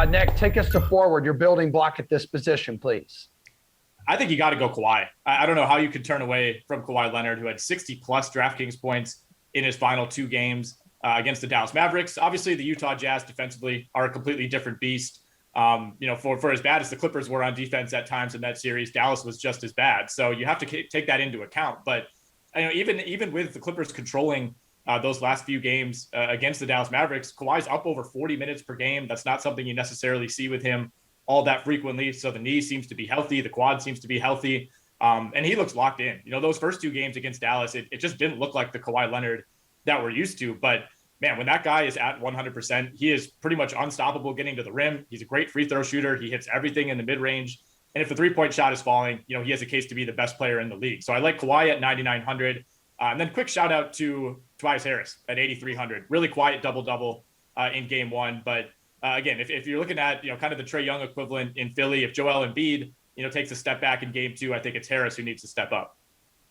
Nick, take us to forward. Your building block at this position, please. I think you got to go Kawhi. I don't know how you could turn away from Kawhi Leonard, who had 60-plus DraftKings points in his final 2 games against the Dallas Mavericks. Obviously, the Utah Jazz defensively are a completely different beast. For as bad as the Clippers were on defense at times in that series, Dallas was just as bad. So you have to take that into account. But even with the Clippers controlling those last few games against the Dallas Mavericks, Kawhi's up over 40 minutes per game. That's not something you necessarily see with him all that frequently. So the knee seems to be healthy. The quad seems to be healthy. And he looks locked in. Those first 2 games against Dallas, it just didn't look like the Kawhi Leonard that we're used to. But man, when that guy is at 100%, he is pretty much unstoppable getting to the rim. He's a great free throw shooter. He hits everything in the mid-range. And if the 3-point shot is falling, he has a case to be the best player in the league. So I like Kawhi at 9,900. And then quick shout out to Tobias Harris at 8,300. Really quiet double-double in game 1. But again, if you're looking at, kind of the Trae Young equivalent in Philly, if Joel Embiid, takes a step back in game 2, I think it's Harris who needs to step up.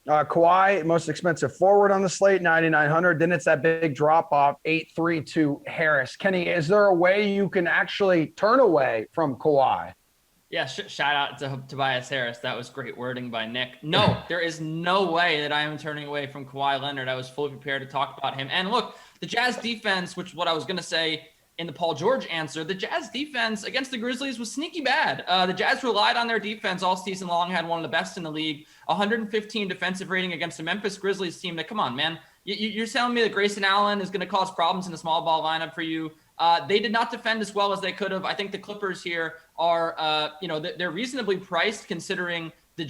Kawhi, most expensive forward on the slate, 9,900. Then it's that big drop off, 8,300 to Harris. Kenny, is there a way you can actually turn away from Kawhi? Yeah, shout out to Tobias Harris. That was great wording by Nick. No, there is no way that I am turning away from Kawhi Leonard. I was fully prepared to talk about him. And look, the Jazz defense, which what I was going to say in the Paul George answer, the Jazz defense against the Grizzlies was sneaky bad. The Jazz relied on their defense all season long, had one of the best in the league, 115 defensive rating against the Memphis Grizzlies team. That, come on, man. You're telling me that Grayson Allen is going to cause problems in the small ball lineup for you? They did not defend as well as they could have. I think the Clippers here are, they're reasonably priced considering the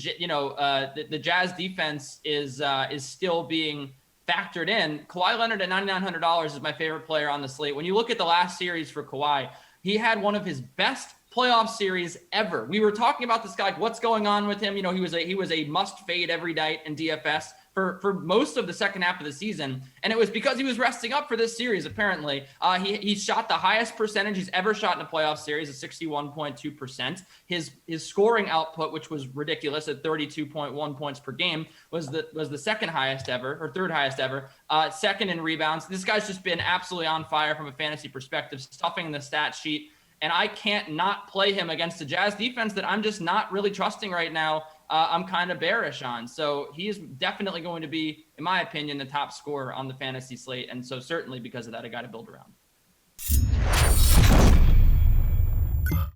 Jazz defense is still being factored in. Kawhi Leonard at $9,900 is my favorite player on the slate. When you look at the last series for Kawhi, he had one of his best playoff series ever. We were talking about this guy, like, what's going on with him? He was a must fade every night in DFS for most of the second half of the season. And it was because he was resting up for this series, apparently. He shot the highest percentage he's ever shot in a playoff series at 61.2%. His scoring output, which was ridiculous at 32.1 points per game, was the second highest ever, or third highest ever. Second in rebounds. This guy's just been absolutely on fire from a fantasy perspective, stuffing the stat sheet. And I can't not play him against the Jazz defense that I'm just not really trusting right now. I'm kind of bearish on. So he is definitely going to be, in my opinion, the top scorer on the fantasy slate. And so certainly because of that, I got to build around.